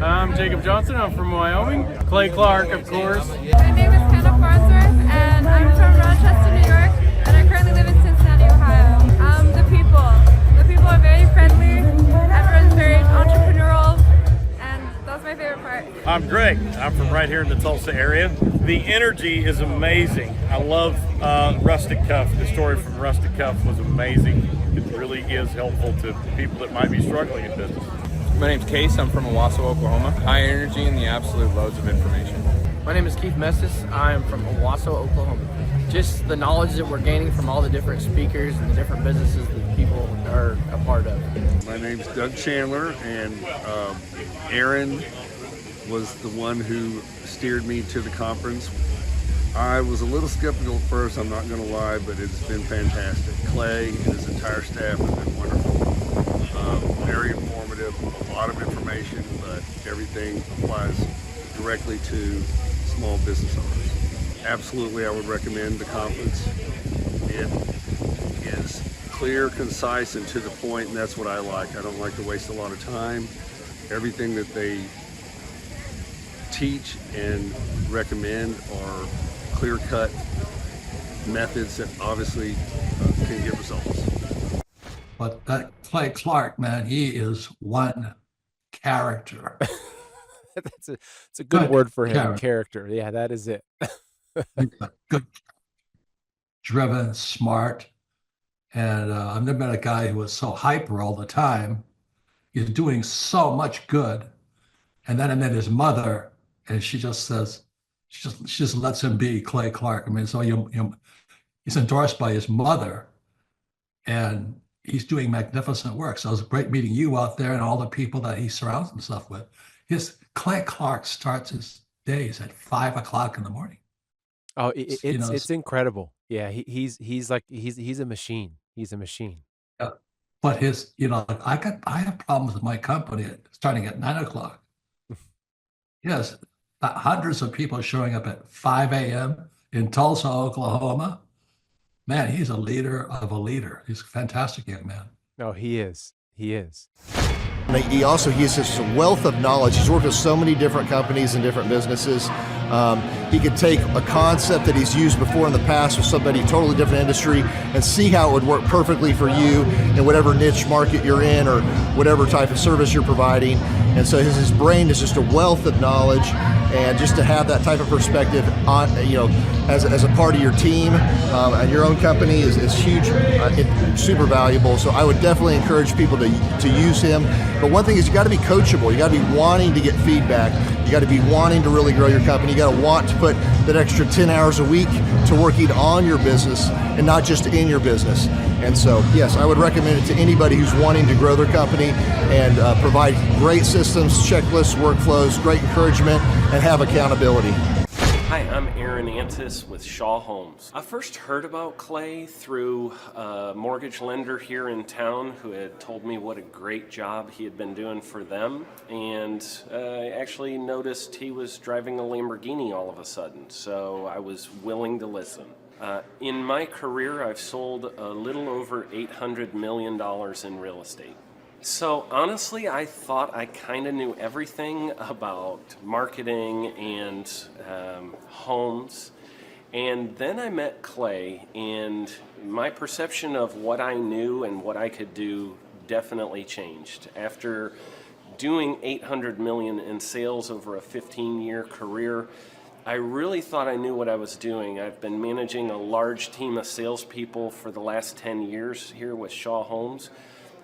I'm Jacob Johnson. I'm from Wyoming. Clay Clark, of course. My name is Hannah Farnsworth, and I'm from Rochester, New York, and I currently live in Cincinnati, Ohio. The people are very friendly. Everyone's very entrepreneurial, and that's my favorite part. I'm Greg. I'm from right here in the Tulsa area. The energy is amazing. I love Rustic Cuff. The story from Rustic Cuff was amazing. It really is helpful to people that might be struggling in business. My name's Case. I'm from Owasso, Oklahoma. High energy and the absolute loads of information. My name is Keith Messis. I am from Owasso, Oklahoma. Just the knowledge that we're gaining from all the different speakers and the different businesses that people are a part of. My name's Doug Chandler, and Aaron was the one who steered me to the conference. I was a little skeptical at first, I'm not going to lie, but it's been fantastic. Clay and his entire staff have been wonderful. Very informative, a lot of information, but everything applies directly to small business owners. Absolutely, I would recommend the conference. It is clear, concise, and to the point, and that's what I like. I don't like to waste a lot of time. Everything that they teach and recommend are clear-cut methods that obviously can get results. But that Clay Clark, man, he is one character. It's a good word for him, character. Yeah, that is it. Good, driven, smart. And I've never met a guy who was so hyper all the time. He's doing so much good. And then I met his mother, and she just says, she just lets him be Clay Clark. I mean, so he's endorsed by his mother, and he's doing magnificent work. So it was great meeting you out there and all the people that he surrounds himself with. Clay Clark starts his days at 5 o'clock in the morning. Oh, it's incredible. Yeah, he's a machine. He's a machine. Yeah. But I have problems with my company starting at 9 o'clock. Yes, hundreds of people showing up at 5 a.m. in Tulsa, Oklahoma. Man, he's a leader of a leader. He's a fantastic young man. No, he is. He is. He has just a wealth of knowledge. He's worked with so many different companies and different businesses. He could take a concept that he's used before in the past with somebody totally different industry and see how it would work perfectly for you in whatever niche market you're in or whatever type of service you're providing. And so his brain is just a wealth of knowledge, and just to have that type of perspective on, as a part of your team and your own company is huge, super valuable. So I would definitely encourage people to use him. But one thing is, you got to be coachable. You got to be wanting to get feedback. You got to be wanting to really grow your company. You got to want to put that extra 10 hours a week to working on your business and not just in your business. And so, yes, I would recommend it to anybody who's wanting to grow their company and provide great systems, checklists, workflows, great encouragement, and have accountability. Hi, I'm Aaron Antis with Shaw Homes. I first heard about Clay through a mortgage lender here in town who had told me what a great job he had been doing for them, and I actually noticed he was driving a Lamborghini all of a sudden, so I was willing to listen. In my career, I've sold a little over $800 million in real estate. So honestly, I thought I kind of knew everything about marketing and homes. And then I met Clay, and my perception of what I knew and what I could do definitely changed. After doing $800 million in sales over a 15-year career, I really thought I knew what I was doing. I've been managing a large team of salespeople for the last 10 years here with Shaw Homes.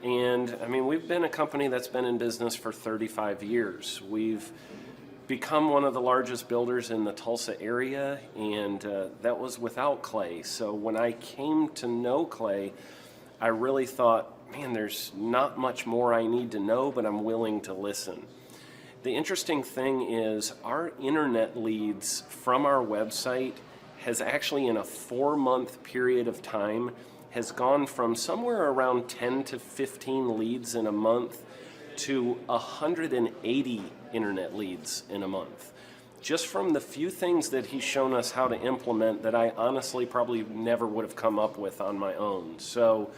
And I mean, we've been a company that's been in business for 35 years. We've become one of the largest builders in the Tulsa area, and that was without Clay. So when I came to know Clay, I really thought, man, there's not much more I need to know, but I'm willing to listen. The interesting thing is our internet leads from our website has actually, in a 4-month period of time, has gone from somewhere around 10 to 15 leads in a month to 180 internet leads in a month. Just from the few things that he's shown us how to implement that I honestly probably never would have come up with on my own. So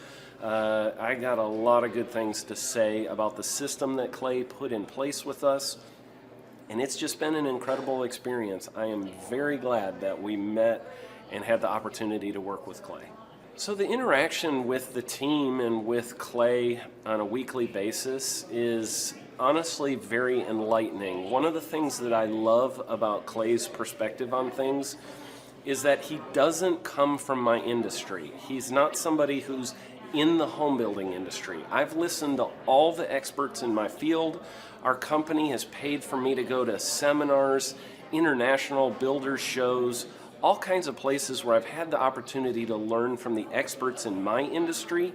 I got a lot of good things to say about the system that Clay put in place with us And it's just been an incredible experience. I am very glad that we met and had the opportunity to work with Clay. So the interaction with the team and with Clay on a weekly basis is honestly very enlightening. One of the things that I love about Clay's perspective on things is that he doesn't come from my industry. He's not somebody who's in the home building industry. I've listened to all the experts in my field. Our company has paid for me to go to seminars, international builders shows, all kinds of places where I've had the opportunity to learn from the experts in my industry.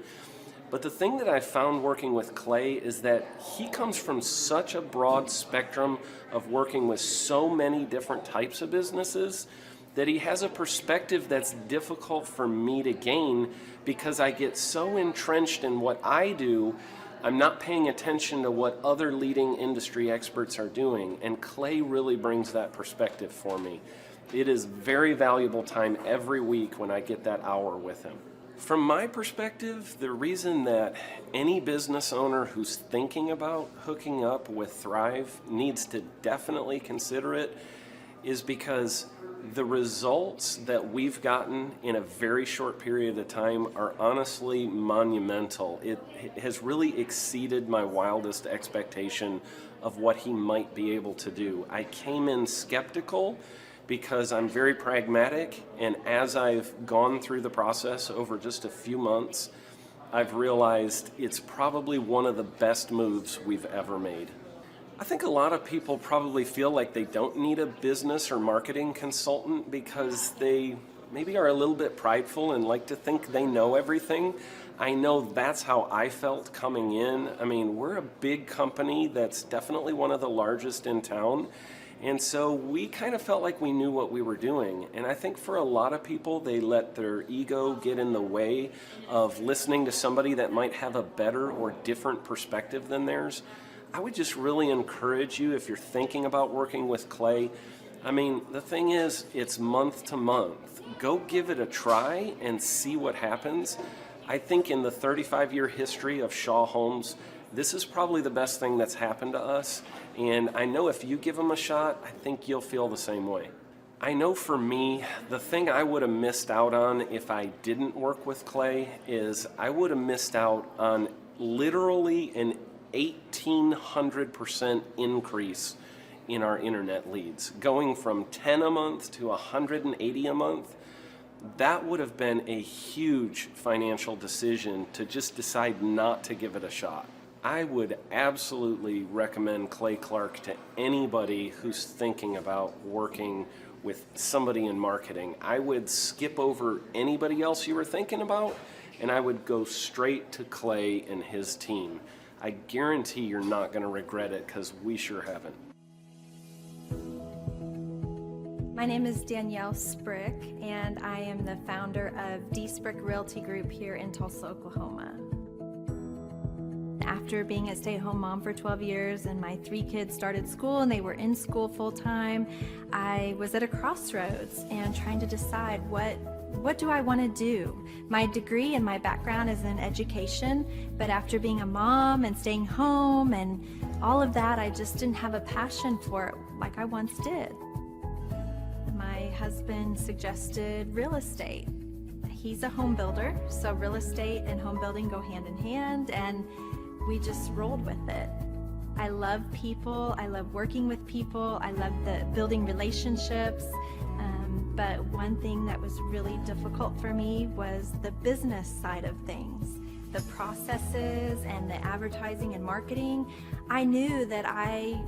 But the thing that I found working with Clay is that he comes from such a broad spectrum of working with so many different types of businesses that he has a perspective that's difficult for me to gain because I get so entrenched in what I do, I'm not paying attention to what other leading industry experts are doing. And Clay really brings that perspective for me. It is very valuable time every week when I get that hour with him. From my perspective, the reason that any business owner who's thinking about hooking up with Thrive needs to definitely consider it is because the results that we've gotten in a very short period of time are honestly monumental. It has really exceeded my wildest expectation of what he might be able to do. I came in skeptical because I'm very pragmatic, and as I've gone through the process over just a few months, I've realized it's probably one of the best moves we've ever made. I think a lot of people probably feel like they don't need a business or marketing consultant because they maybe are a little bit prideful and like to think they know everything. I know that's how I felt coming in. I mean, we're a big company that's definitely one of the largest in town. And so we kind of felt like we knew what we were doing. And I think for a lot of people, they let their ego get in the way of listening to somebody that might have a better or different perspective than theirs. I would just really encourage you, if you're thinking about working with Clay, I mean, the thing is, it's month to month. Go give it a try and see what happens. I think in the 35-year history of Shaw Homes, this is probably the best thing that's happened to us. And I know if you give them a shot, I think you'll feel the same way. I know for me, the thing I would have missed out on if I didn't work with Clay is I would have missed out on literally an 1,800% increase in our internet leads. Going from 10 a month to 180 a month, that would have been a huge financial decision to just decide not to give it a shot. I would absolutely recommend Clay Clark to anybody who's thinking about working with somebody in marketing. I would skip over anybody else you were thinking about, and I would go straight to Clay and his team. I guarantee you're not going to regret it because we sure haven't. My name is Danielle Sprick, and I am the founder of D Sprick Realty Group here in Tulsa, Oklahoma. After being a stay-at-home mom for 12 years and my 3 kids started school and they were in school full-time, I was at a crossroads and trying to decide what do I want to do? My degree and my background is in education, but after being a mom and staying home and all of that, I just didn't have a passion for it like I once did. My husband suggested real estate. He's a home builder, so real estate and home building go hand in hand, and we just rolled with it. I love people, I love working with people, I love building relationships. But one thing that was really difficult for me was the business side of things, the processes and the advertising and marketing. I knew that I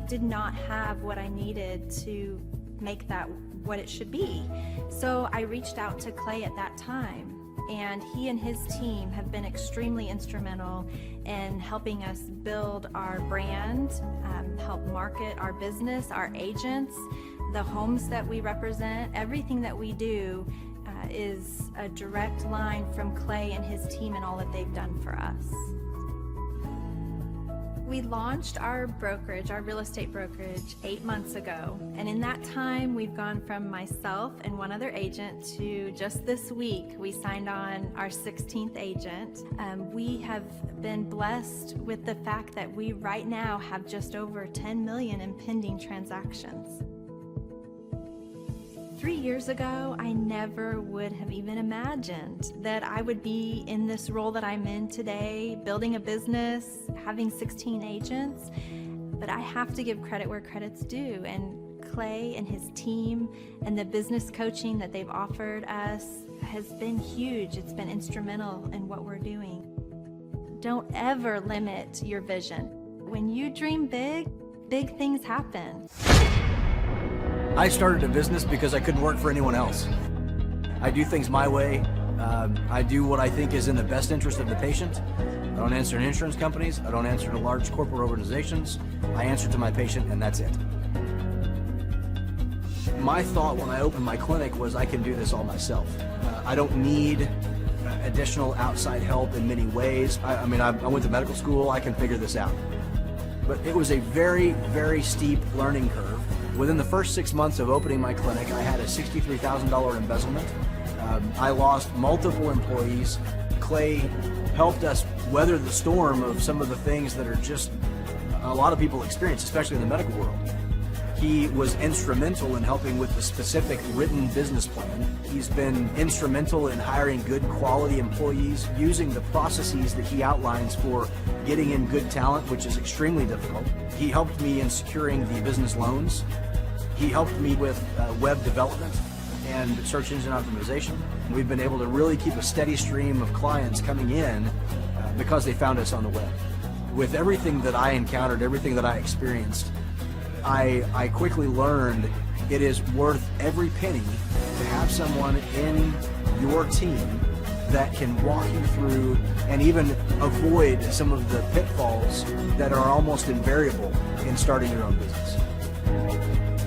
did not have what I needed to make that what it should be. So I reached out to Clay at that time, and he and his team have been extremely instrumental in helping us build our brand, help market our business, our agents, the homes that we represent. Everything that we do is a direct line from Clay and his team and all that they've done for us. We launched our brokerage, our real estate brokerage, 8 months ago. And in that time, we've gone from myself and one other agent to just this week, we signed on our 16th agent. We have been blessed with the fact that we right now have just over 10 million in pending transactions. 3 years ago, I never would have even imagined that I would be in this role that I'm in today, building a business, having 16 agents. But I have to give credit where credit's due. And Clay and his team and the business coaching that they've offered us has been huge. It's been instrumental in what we're doing. Don't ever limit your vision. When you dream big, big things happen. I started a business because I couldn't work for anyone else. I do things my way. I do what I think is in the best interest of the patient. I don't answer to insurance companies. I don't answer to large corporate organizations. I answer to my patient, and that's it. My thought when I opened my clinic was I can do this all myself. I don't need additional outside help in many ways. I went to medical school. I can figure this out. But it was a very, very steep learning curve. Within the first 6 months of opening my clinic, I had a $63,000 embezzlement. I lost multiple employees. Clay helped us weather the storm of some of the things that are just a lot of people experience, especially in the medical world. He was instrumental in helping with the specific written business plan. He's been instrumental in hiring good quality employees, using the processes that he outlines for getting in good talent, which is extremely difficult. He helped me in securing the business loans. He helped me with web development and search engine optimization. We've been able to really keep a steady stream of clients coming in because they found us on the web. With everything that I encountered, everything that I experienced, I quickly learned it is worth every penny to have someone in your team that can walk you through and even avoid some of the pitfalls that are almost invariable in starting your own business.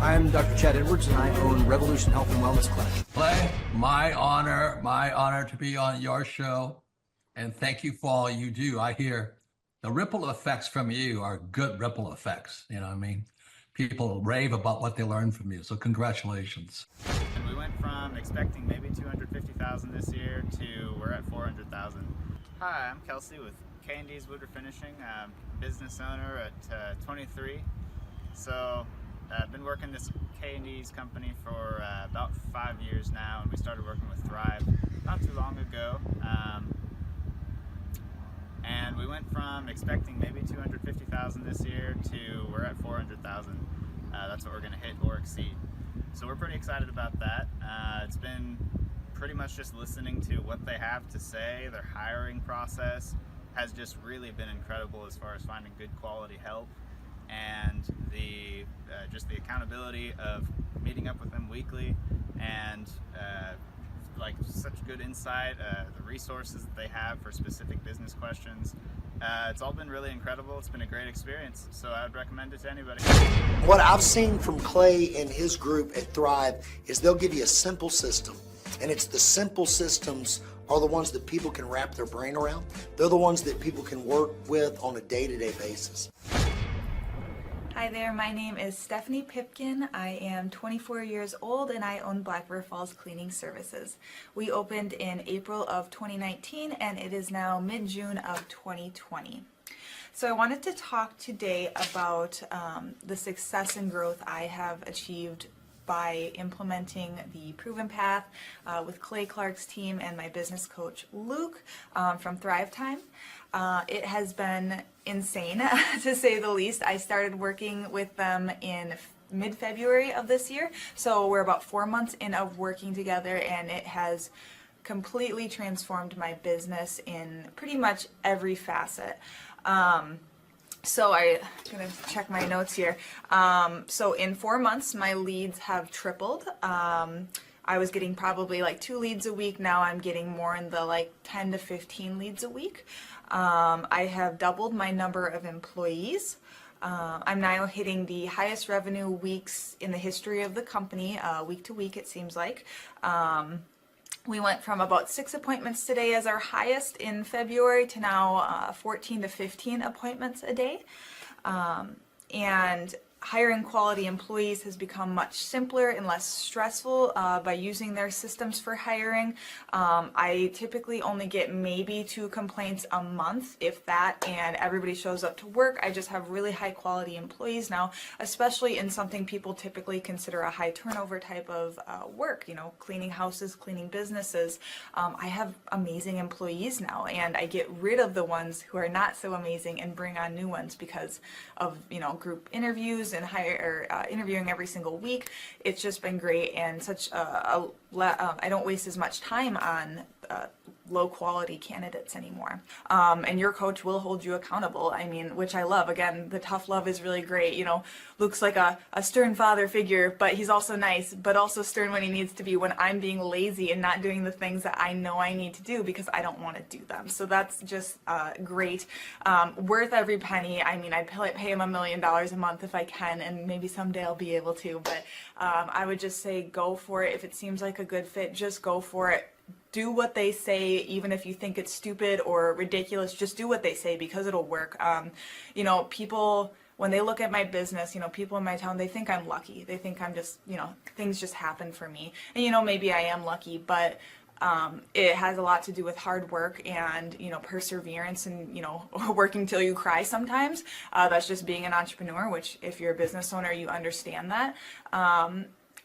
I'm Dr. Chad Edwards, and I own Revolution Health and Wellness Clinic. Clay, my honor to be on your show, and thank you for all you do. I hear the ripple effects from you are good ripple effects, you know what I mean? People rave about what they learned from you, so congratulations. And we went from expecting maybe 250,000 this year to we're at 400,000. Hi, I'm Kelsey with K&D's Wood Finishing, business owner at 23. So I've been working this K&D's company for about 5 years now, and we started working with Thrive not too long ago. And we went from expecting maybe 250,000 this year to we're at 400,000. That's what we're going to hit or exceed. So we're pretty excited about that. It's been pretty much just listening to what they have to say. Their hiring process has just really been incredible as far as finding good quality help, and the just the accountability of meeting up with them weekly, and like such good insight, the resources that they have for specific business questions. It's all been really incredible. It's been a great experience, so I would recommend it to anybody. What I've seen from Clay and his group at Thrive is they'll give you a simple system, and it's the simple systems are the ones that people can wrap their brain around. They're the ones that people can work with on a day-to-day basis. Hi there, my name is Stephanie Pipkin. I am 24 years old and I own Black River Falls Cleaning Services. We opened in April of 2019 and it is now mid-June of 2020. So I wanted to talk today about the success and growth I have achieved by implementing the Proven Path with Clay Clark's team and my business coach Luke from Thrivetime. It has been insane to say the least. I started working with them in mid-February of this year, so we're about 4 months in of working together, and it has completely transformed my business in pretty much every facet. So I'm gonna check my notes here. So in 4 months, my leads have tripled. I was getting probably like 2 leads a week. Now I'm getting more in the like 10 to 15 leads a week. I have doubled my number of employees. I'm now hitting the highest revenue weeks in the history of the company, week to week it seems like. We went from about 6 appointments today as our highest in February to now 14 to 15 appointments a day. And hiring quality employees has become much simpler and less stressful by using their systems for hiring. I typically only get maybe 2 complaints a month, if that, and everybody shows up to work. I just have really high quality employees now, especially in something people typically consider a high turnover type of work, you know, cleaning houses, cleaning businesses. I have amazing employees now, and I get rid of the ones who are not so amazing and bring on new ones because of, you know, group interviews and interviewing every single week. It's just been great, and such I don't waste as much time on low quality candidates anymore. And your coach will hold you accountable. I mean, which I love. Again, the tough love is really great. You know, Luke's like a stern father figure, but he's also nice, but also stern when he needs to be, when I'm being lazy and not doing the things that I know I need to do because I don't want to do them. So that's just great. Worth every penny. I mean, I'd pay him $1 million a month if I can, and maybe someday I'll be able to, but I would just say go for it. If it seems like a good fit, just go for it. Do what they say, even if you think it's stupid or ridiculous. Just do what they say because it'll work. You know, people, when they look at my business, you know, people in my town, they think I'm lucky. They think I'm just, you know, things just happen for me. And, you know, maybe I am lucky, but it has a lot to do with hard work and, you know, perseverance and, you know, working till you cry sometimes. That's just being an entrepreneur, which if you're a business owner, you understand that.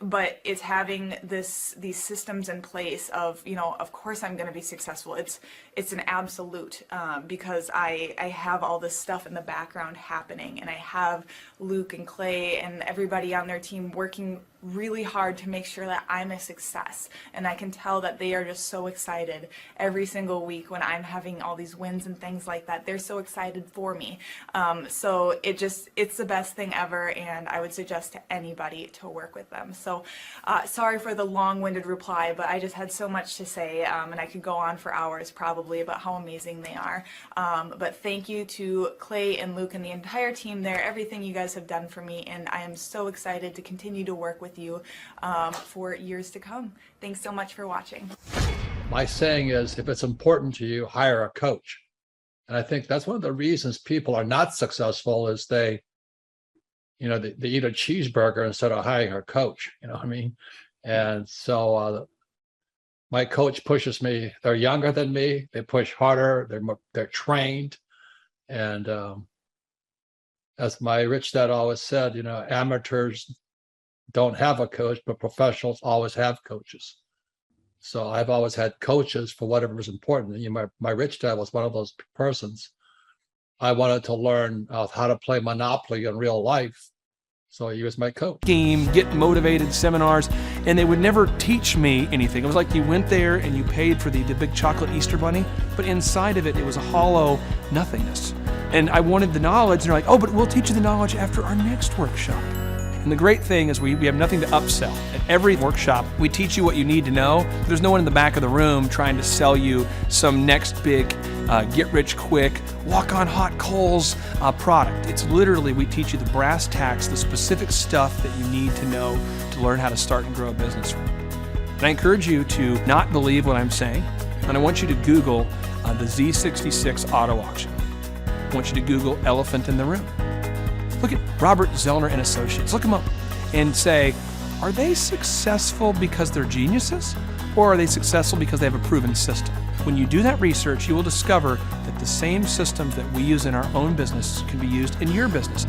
But it's having these systems in place of, you know, of course I'm going to be successful. It's an absolute because I have all this stuff in the background happening, and I have Luke and Clay and everybody on their team working really hard to make sure that I'm a success. And I can tell that they are just so excited every single week when I'm having all these wins and things like that. They're so excited for me. So it's the best thing ever, and I would suggest to anybody to work with them. So sorry for the long-winded reply, but I just had so much to say, and I could go on for hours probably about how amazing they are. But thank you to Clay and Luke and the entire team there, everything you guys have done for me, and I am so excited to continue to work with you for years to come. Thanks so much for watching. My saying is, if it's important to you, hire a coach. And I think that's one of the reasons people are not successful is they eat a cheeseburger instead of hiring a coach, you know what I mean? And so my coach pushes me. They're younger than me. They push harder. They're trained. And as my rich dad always said, you know, amateurs don't have a coach, but professionals always have coaches. So I've always had coaches for whatever is important. You know, my rich dad was one of those persons. I wanted to learn how to play Monopoly in real life. So he was my coach. Game, get motivated seminars, and they would never teach me anything. It was like you went there and you paid for the big chocolate Easter bunny, but inside of it, it was a hollow nothingness. And I wanted the knowledge, and they're like, oh, but we'll teach you the knowledge after our next workshop. And the great thing is we have nothing to upsell. At every workshop, we teach you what you need to know. There's no one in the back of the room trying to sell you some next big get-rich-quick, walk-on-hot coals product. It's literally, we teach you the brass tacks, the specific stuff that you need to know to learn how to start and grow a business. And I encourage you to not believe what I'm saying, and I want you to Google the Z66 auto auction. I want you to Google elephant in the room. Look at Robert Zellner and Associates. Look them up and say, are they successful because they're geniuses, or are they successful because they have a proven system? When you do that research, you will discover that the same systems that we use in our own business can be used in your business.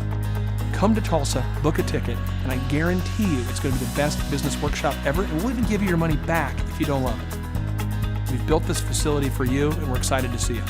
Come to Tulsa, book a ticket, and I guarantee you it's going to be the best business workshop ever, and we'll even give you your money back if you don't love it. We've built this facility for you, and we're excited to see you.